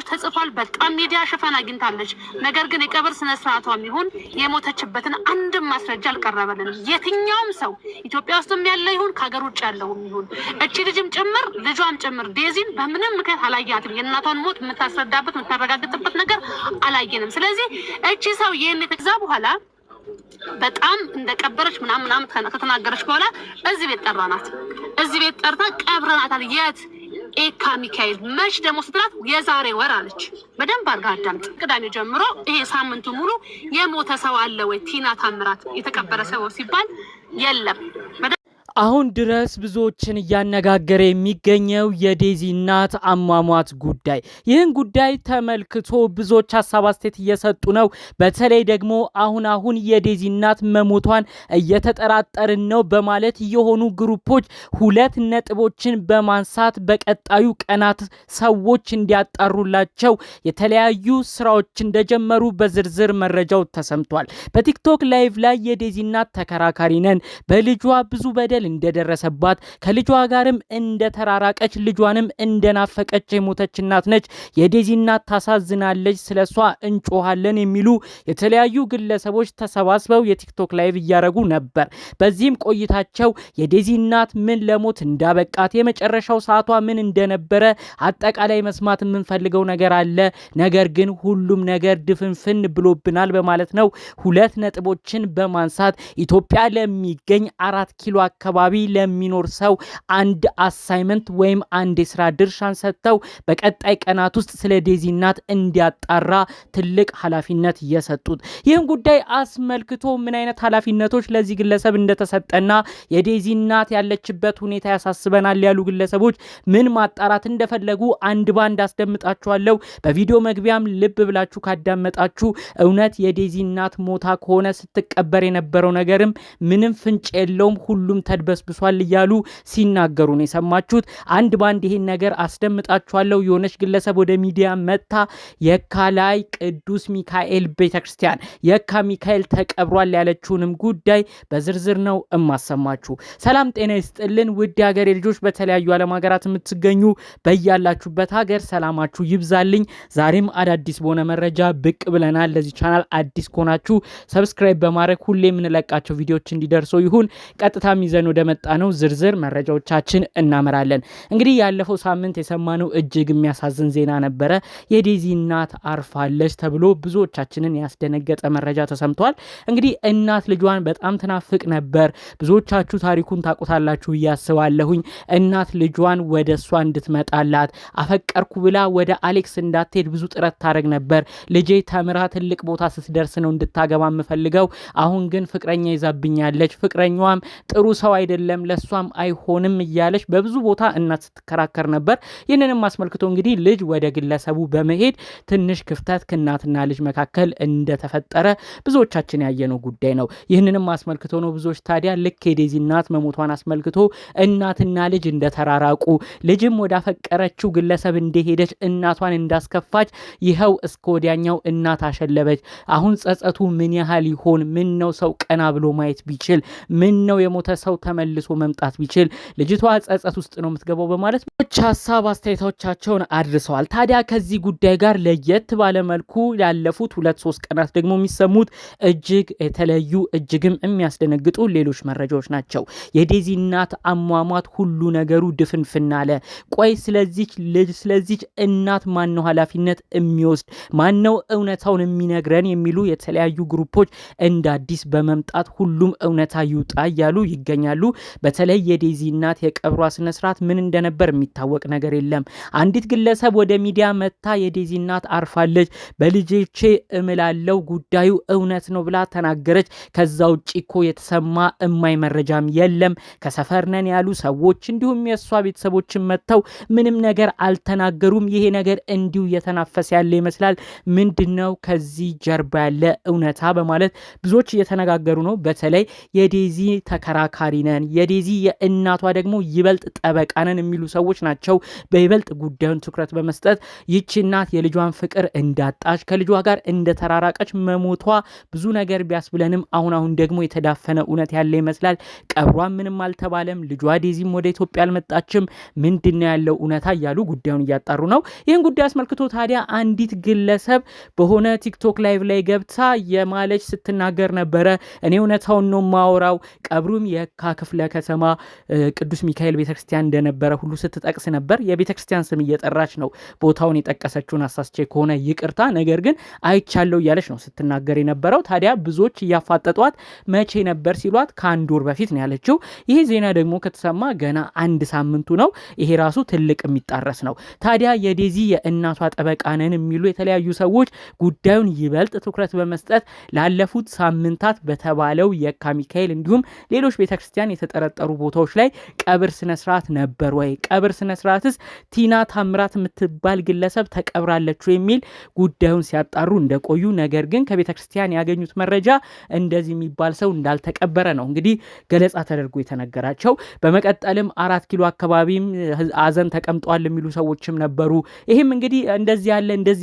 ነገሮች ተጽፏል። በጣም ሚዲያ ሽፋን አግኝታለች። ነገር ግን የቀብር ስነ ስርዓቷም ይሁን የሞተችበትን አንድም ማስረጃ አልቀረበልንም። የትኛውም ሰው ኢትዮጵያ ውስጥም ያለ ይሁን ከሀገር ውጭ ያለውም ይሁን እቺ ልጅም ጭምር ልጇም ጭምር ዴዚን በምንም ምክንያት አላያትም። የእናቷን ሞት የምታስረዳበት የምታረጋግጥበት ነገር አላየንም። ስለዚህ እቺ ሰው ይህን የተግዛ በኋላ በጣም እንደቀበረች ምናምን ከተናገረች በኋላ እዚህ ቤት ጠራናት። እዚህ ቤት ጠርታ ቀብረናታል። የት? ኤካ ሚካኤል። መች ደግሞ ስትላት የዛሬ ወር አለች። በደንብ አድርጋ አዳምጥ። ቅዳሜ ጀምሮ ይሄ ሳምንቱ ሙሉ የሞተ ሰው አለ ወይ ቲና ታምራት የተቀበረ ሰው ሲባል የለም። አሁን ድረስ ብዙዎችን እያነጋገረ የሚገኘው የዴዚ እናት አሟሟት ጉዳይ። ይህን ጉዳይ ተመልክቶ ብዙዎች ሀሳብ አስተያየት እየሰጡ ነው። በተለይ ደግሞ አሁን የዴዚ እናት መሞቷን እየተጠራጠርን ነው በማለት የሆኑ ግሩፖች 2 ነጥቦችን በማንሳት በቀጣዩ ቀናት ሰዎች እንዲያጣሩላቸው የተለያዩ ስራዎች እንደጀመሩ በዝርዝር መረጃው ተሰምቷል። በቲክቶክ ላይቭ ላይ የዴዚ እናት ተከራካሪ ነን፣ በልጇ ብዙ በደል እንደደረሰባት ከልጇ ጋርም እንደተራራቀች ልጇንም እንደናፈቀች የሞተች እናት ነች። የዴዚ እናት ታሳዝናለች፣ ስለሷ እንጮሃለን የሚሉ የተለያዩ ግለሰቦች ተሰባስበው የቲክቶክ ላይቭ እያረጉ ነበር። በዚህም ቆይታቸው የዴዚ እናት ምን ለሞት እንዳበቃት የመጨረሻው ሰዓቷ ምን እንደነበረ አጠቃላይ መስማት የምንፈልገው ነገር አለ። ነገር ግን ሁሉም ነገር ድፍንፍን ብሎብናል በማለት ነው 2 ነጥቦችን በማንሳት ኢትዮጵያ ለሚገኝ 4 ኪሎ አካባቢ ለሚኖር ሰው አንድ አሳይመንት ወይም አንድ የስራ ድርሻን ሰጥተው በቀጣይ ቀናት ውስጥ ስለ ዴዚ እናት እንዲያጣራ ትልቅ ኃላፊነት እየሰጡት። ይህን ጉዳይ አስመልክቶ ምን አይነት ኃላፊነቶች ለዚህ ግለሰብ እንደተሰጠና የዴዚ እናት ያለችበት ሁኔታ ያሳስበናል ያሉ ግለሰቦች ምን ማጣራት እንደፈለጉ አንድ ባንድ አስደምጣችኋለሁ። በቪዲዮ መግቢያም ልብ ብላችሁ ካዳመጣችሁ እውነት የዴዚ እናት ሞታ ከሆነ ስትቀበር የነበረው ነገርም ምንም ፍንጭ የለውም፣ ሁሉም ተድበስብሷል እያሉ ሲናገሩ ነው የሰማችሁት። አንድ ባንድ ይሄን ነገር አስደምጣችኋለሁ። የሆነች ግለሰብ ወደ ሚዲያ መጣ የካ ላይ ቅዱስ ሚካኤል ቤተክርስቲያን የካ ሚካኤል ተቀብሯል ያለችውንም ጉዳይ በዝርዝር ነው እማሰማችሁ። ሰላም ጤና ይስጥልን ውድ ሀገሬ ልጆች፣ በተለያዩ ዓለም ሀገራት የምትገኙ በያላችሁበት ሀገር ሰላማችሁ ይብዛልኝ። ዛሬም አዳዲስ በሆነ መረጃ ብቅ ብለናል። ለዚህ ቻናል አዲስ ከሆናችሁ ሰብስክራይብ በማድረግ ሁሌ የምንለቃቸው ቪዲዮዎች እንዲደርሰው ይሁን። ቀጥታ ይዘን ወደ መጣ ነው ዝርዝር መረጃዎቻችን እናመራለን። እንግዲህ ያለፈው ሳምንት የሰማነው እጅግ የሚያሳዝን ዜና ነበረ። የዴዚ እናት አርፋለች ተብሎ ብዙዎቻችንን ያስደነገጠ መረጃ ተሰምቷል። እንግዲህ እናት ልጇን በጣም ትናፍቅ ነበር። ብዙዎቻችሁ ታሪኩን ታውቁታላችሁ እያስባለሁኝ። እናት ልጇን ወደ እሷ እንድትመጣላት አፈቀርኩ ብላ ወደ አሌክስ እንዳትሄድ ብዙ ጥረት ታደርግ ነበር። ልጄ ተምራ ትልቅ ቦታ ስትደርስ ነው እንድታገባ የምፈልገው፣ አሁን ግን ፍቅረኛ ይዛብኛለች፣ ፍቅረኛዋም ጥሩ ሰው አይደለም፣ ለሷም አይሆንም እያለች በብዙ ቦታ እናት ስትከራከር ነበር። ይህንንም አስመልክቶ እንግዲህ ልጅ ወደ ግለሰቡ በመሄድ ትንሽ ክፍተት ከእናትና ልጅ መካከል እንደተፈጠረ ብዙዎቻችን ያየነው ጉዳይ ነው። ይህንንም አስመልክቶ ነው ብዙዎች ታዲያ ልክ የዴዚ እናት መሞቷን አስመልክቶ እናትና ልጅ እንደተራራቁ ልጅም ወዳፈቀረችው ግለሰብ እንደሄደች እናቷን እንዳስከፋች ይኸው እስከ ወዲያኛው እናት አሸለበች። አሁን ጸጸቱ ምን ያህል ይሆን? ምን ነው ሰው ቀና ብሎ ማየት ቢችል? ምን ነው የሞተ ሰው ተመልሶ መምጣት ቢችል? ልጅቷ ጸጸት ውስጥ ነው የምትገባው በማለት ሀሳብ አስተያየቶቻቸውን አድርሰዋል። ታዲያ ከዚህ ጉዳይ ጋር ለየት ባለ መልኩ ያለፉት 2-3 ቀናት ደግሞ የሚሰሙት እጅግ የተለዩ እጅግም የሚያስደነግጡ ሌሎች መረጃዎች ናቸው። የዴዚ እናት አሟሟት ሁሉ ነገሩ ድፍንፍና አለ። ቆይ ስለዚች ልጅ ስለዚች እናት ማነው ኃላፊነት የሚወስድ? ማነው እውነታውን የሚነግረን? የሚሉ የተለያዩ ግሩፖች እንደ አዲስ በመምጣት ሁሉም እውነታ ይውጣ እያሉ ይገኛሉ። በተለይ የዴዚ እናት የቀብሯ ስነስርዓት ምን እንደነበር የሚታወቅ ነገር የለም። አንዲት ግለሰብ ወደ ሚዲያ መታ የዴዚ እናት አርፋለች፣ በልጆቼ እምላለው ጉዳዩ እውነት ነው ብላ ተናገረች። ከዛ ውጪ እኮ የተሰማ እማይ መረጃም የለም። ከሰፈር ነን ያሉ ሰዎች እንዲሁም የሷ ቤተሰቦችን መተው ምንም ነገር አልተናገሩም። ይሄ ነገር እንዲሁ እየተናፈሰ ያለ ይመስላል። ምንድነው ከዚህ ጀርባ ያለ እውነታ በማለት ብዙዎች እየተነጋገሩ ነው። በተለይ የዴዚ ተከራካሪ ነን፣ የዴዚ የእናቷ ደግሞ ይበልጥ ጠበቃ ነን የሚሉ ሰዎች ናቸው በይበልጥ ጉዳዩን ትኩረት በመስጠት ይቺ እናት የልጇን ፍቅር እንዳጣች ከልጇ ጋር እንደተራራቀች መሞቷ ብዙ ነገር ቢያስብለንም አሁን ደግሞ የተዳፈነ እውነት ያለ ይመስላል። ቀብሯን ምንም አልተባለም፣ ልጇ ዴዚም ወደ ኢትዮጵያ አልመጣችም፣ ምንድነው ያለው እውነታ እያሉ ጉዳዩን እያጣሩ ነው። ይህን ጉዳይ አስመልክቶ ታዲያ አንዲት ግለሰብ በሆነ ቲክቶክ ላይቭ ላይ ገብታ የማለች ስትናገር ነበረ። እኔ እውነታውን ነው ማወራው፣ ቀብሩም የካ ክፍለ ከተማ ቅዱስ ሚካኤል ቤተክርስቲያን እንደነበረ ሁሉ ስትጠቅስ ነበር። የቤተክርስቲያን ስም እየጠራች ነው። ቦታውን የጠቀሰችውን አሳስቼ ከሆነ ይቅርታ፣ ነገር ግን አይቻለው እያለች ነው ስትናገር የነበረው። ታዲያ ብዙዎች እያፋጠጧት መቼ ነበር ሲሏት ከአንድ ወር በፊት ነው ያለችው። ይሄ ዜና ደግሞ ከተሰማ ገና አንድ ሳምንቱ ነው። ይሄ ራሱ ትልቅ የሚጣረስ ነው። ታዲያ የዴዚ የእናቷ ጠበቃ ነን የሚሉ የተለያዩ ሰዎች ጉዳዩን ይበልጥ ትኩረት በመስጠት ላለፉት ሳምንታት በተባለው የካ ሚካኤል እንዲሁም ሌሎች ቤተክርስቲያን የተጠረጠሩ ቦታዎች ላይ ቀብር ስነስርዓት ነበር ወይ፣ ቀብር ስነስርዓትስ ቲና ታምራት የምትባል ግለሰብ ተቀብራለች የሚል ጉዳዩን ሲያጣሩ እንደቆዩ፣ ነገር ግን ከቤተክርስቲያን ያገኙት መረጃ እንደዚህ የሚባል ሰው እንዳልተቀበረ ነው እንግዲህ ገለጻ ተደርጎ የተነገራቸው። በመቀጠልም 4 ኪሎ አካባቢም አዘን ተቀምጧል የሚሉ ሰዎችም ነበሩ። ይህም እንግዲህ እንደዚህ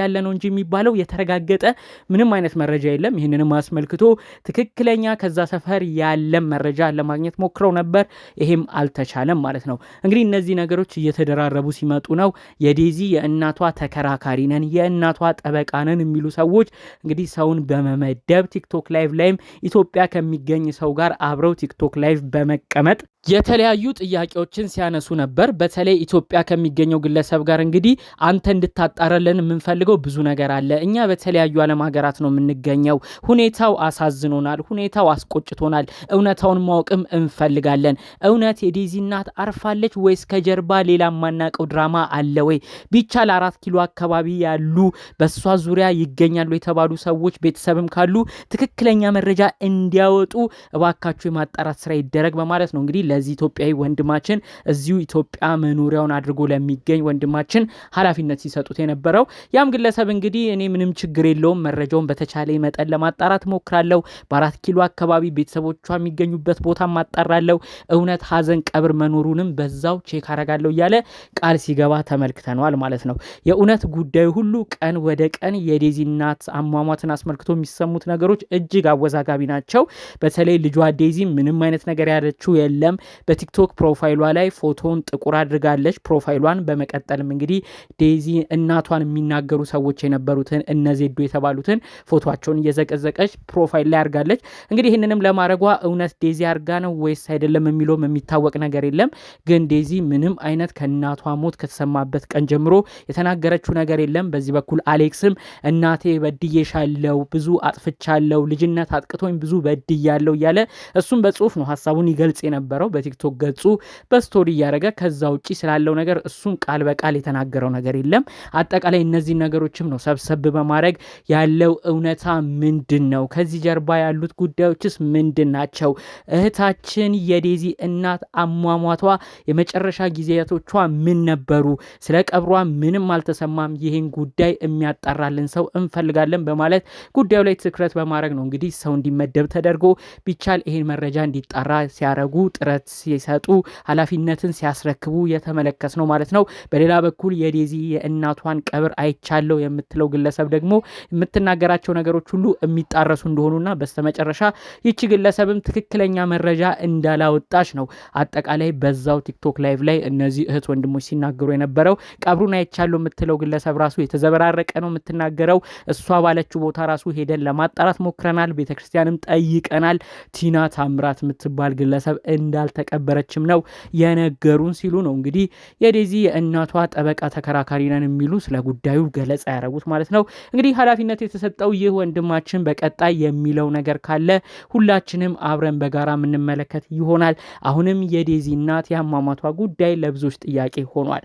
ያለ ነው እንጂ የሚባለው የተረጋገጠ ምንም አይነት መረጃ የለም። ይህንንም አስመልክቶ ትክክለኛ ከዛ ሰፈር ያለ መረጃ ለማግኘት ሞክረው ነበር። ይሄም አልተቻለም ማለት ነው። እንግዲህ እነዚህ ነገሮች እየተደራረቡ ሲመጡ ነው የዴዚ የእናቷ ተከራካሪ ነን፣ የእናቷ ጠበቃ ነን የሚሉ ሰዎች እንግዲህ ሰውን በመመደብ ቲክቶክ ላይቭ ላይም ኢትዮጵያ ከሚገኝ ሰው ጋር አብረው ቲክቶክ ላይቭ በመቀመጥ የተለያዩ ጥያቄዎችን ሲያነሱ ነበር። በተለይ ኢትዮጵያ ከሚገኘው ግለሰብ ጋር እንግዲህ አንተ እንድታጣራለን የምንፈልገው ብዙ ነገር አለ። እኛ በተለያዩ ዓለም ሀገራት ነው የምንገኘው። ሁኔታው አሳዝኖናል፣ ሁኔታው አስቆጭቶናል። እውነታውን ማወቅም እንፈልጋለን። እውነት የዴዚ እናት አርፋለች ወይስ ከጀርባ ሌላ ማናቀው ድራማ አለ ወይ? ቢቻል 4 ኪሎ አካባቢ ያሉ በሷ ዙሪያ ይገኛሉ የተባሉ ሰዎች ቤተሰብም ካሉ ትክክለኛ መረጃ እንዲያወጡ እባካችሁ የማጣራት ስራ ይደረግ በማለት ነው እንግዲህ ለዚህ ኢትዮጵያዊ ወንድማችን እዚሁ ኢትዮጵያ መኖሪያውን አድርጎ ለሚገኝ ወንድማችን ኃላፊነት ሲሰጡት የነበረው። ያም ግለሰብ እንግዲህ እኔ ምንም ችግር የለውም መረጃውን በተቻለ መጠን ለማጣራት ሞክራለሁ፣ በ4 ኪሎ አካባቢ ቤተሰቦቿ የሚገኙበት ቦታ ማጣራለሁ፣ እውነት ሀዘን ቀብር መኖሩንም በዛው ቼክ አረጋለሁ እያለ ቃል ሲገባ ተመልክተናል ማለት ነው። የእውነት ጉዳዩ ሁሉ ቀን ወደ ቀን የዴዚ እናት አሟሟትን አስመልክቶ የሚሰሙት ነገሮች እጅግ አወዛጋቢ ናቸው። በተለይ ልጇ ዴዚ ምንም አይነት ነገር ያለችው የለም። በቲክቶክ ፕሮፋይሏ ላይ ፎቶን ጥቁር አድርጋለች ፕሮፋይሏን። በመቀጠልም እንግዲህ ዴዚ እናቷን የሚናገሩ ሰዎች የነበሩትን እነዜዶ የተባሉትን ፎቶቸውን እየዘቀዘቀች ፕሮፋይል ላይ አድርጋለች። እንግዲህ ይህንንም ለማድረጓ እውነት ዴዚ አድርጋ ነው ወይስ አይደለም የሚለውም የሚታወቅ ነገር የለም። ግን ዴዚ ምንም አይነት ከእናቷ ሞት ከተሰማበት ቀን ጀምሮ የተናገረችው ነገር የለም። በዚህ በኩል አሌክስም እናቴ በድዬሻለው፣ ብዙ አጥፍቻለው፣ ልጅነት አጥቅቶኝ ብዙ በድያለው እያለ እሱም በጽሁፍ ነው ሀሳቡን ይገልጽ የነበረው በቲክቶክ ገጹ በስቶሪ እያደረገ። ከዛ ውጪ ስላለው ነገር እሱም ቃል በቃል የተናገረው ነገር የለም። አጠቃላይ እነዚህ ነገሮችም ነው ሰብሰብ በማድረግ ያለው እውነታ ምንድን ነው፣ ከዚህ ጀርባ ያሉት ጉዳዮችስ ምንድን ናቸው፣ እህታችን የዴዚ እናት አሟሟቷ የመጨረሻ ጊዜያቶቿ ምን ነበሩ፣ ስለ ቀብሯ ምንም አልተሰማም፣ ይህን ጉዳይ የሚያጣራልን ሰው እንፈልጋለን በማለት ጉዳዩ ላይ ትኩረት በማድረግ ነው እንግዲህ ሰው እንዲመደብ ተደርጎ ቢቻል ይሄን መረጃ እንዲጣራ ሲያረጉ ጥረት ሲሰጡ ኃላፊነትን ሲያስረክቡ የተመለከት ነው ማለት ነው። በሌላ በኩል የዴዚ የእናቷን ቀብር አይቻለው የምትለው ግለሰብ ደግሞ የምትናገራቸው ነገሮች ሁሉ የሚጣረሱ እንደሆኑና በስተመጨረሻ ይቺ ግለሰብም ትክክለኛ መረጃ እንዳላወጣች ነው አጠቃላይ በዛው ቲክቶክ ላይቭ ላይ እነዚህ እህት ወንድሞች ሲናገሩ የነበረው። ቀብሩን አይቻለው የምትለው ግለሰብ ራሱ የተዘበራረቀ ነው የምትናገረው። እሷ ባለችው ቦታ ራሱ ሄደን ለማጣራት ሞክረናል፣ ቤተክርስቲያንም ጠይቀናል፣ ቲና ታምራት የምትባል ግለሰብ እንዳልተቀበረችም ነው የነገሩን ሲሉ ነው እንግዲህ የዴዚ የእናቷ ጠበቃ ተከራካሪ ነን የሚሉ ስለ ጉዳዩ ገለጻ ያደረጉት ማለት ነው። እንግዲህ ኃላፊነት የተሰጠው ይህ ወንድማችን በቀጣይ የሚለው ነገር ካለ ሁላችንም አብረን በጋራ የምንመለከት ይሆናል። አሁንም የዴዚ እናት የአሟሟቷ ጉዳይ ለብዙዎች ጥያቄ ሆኗል።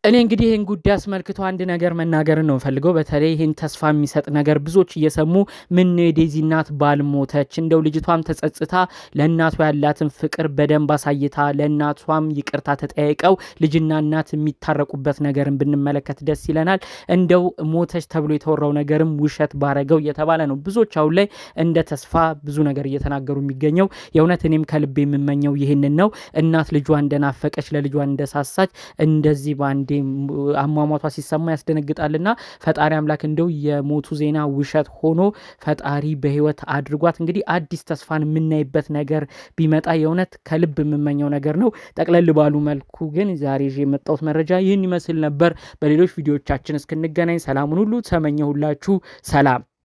እኔ እንግዲህ ይህን ጉዳይ አስመልክቶ አንድ ነገር መናገር ነው ፈልገው። በተለይ ይህን ተስፋ የሚሰጥ ነገር ብዙዎች እየሰሙ ምን የዴዚ እናት ባልሞተች፣ እንደው ልጅቷም ተጸጽታ ለእናቷ ያላትን ፍቅር በደንብ አሳይታ ለእናቷም ይቅርታ ተጠያይቀው ልጅና እናት የሚታረቁበት ነገርን ብንመለከት ደስ ይለናል። እንደው ሞተች ተብሎ የተወራው ነገርም ውሸት ባረገው እየተባለ ነው። ብዙዎች አሁን ላይ እንደ ተስፋ ብዙ ነገር እየተናገሩ የሚገኘው የእውነት እኔም ከልቤ የምመኘው ይህንን ነው። እናት ልጇ እንደናፈቀች ለልጇ እንደሳሳች እንደዚህ ባንዴ አሟሟቷ ሲሰማ ያስደነግጣልና ፈጣሪ አምላክ እንደው የሞቱ ዜና ውሸት ሆኖ ፈጣሪ በህይወት አድርጓት እንግዲህ አዲስ ተስፋን የምናይበት ነገር ቢመጣ የእውነት ከልብ የምመኘው ነገር ነው። ጠቅለል ባሉ መልኩ ግን ዛሬ የመጣሁት መረጃ ይህን ይመስል ነበር። በሌሎች ቪዲዮዎቻችን እስክንገናኝ ሰላሙን ሁሉ ተመኘሁላችሁ። ሰላም።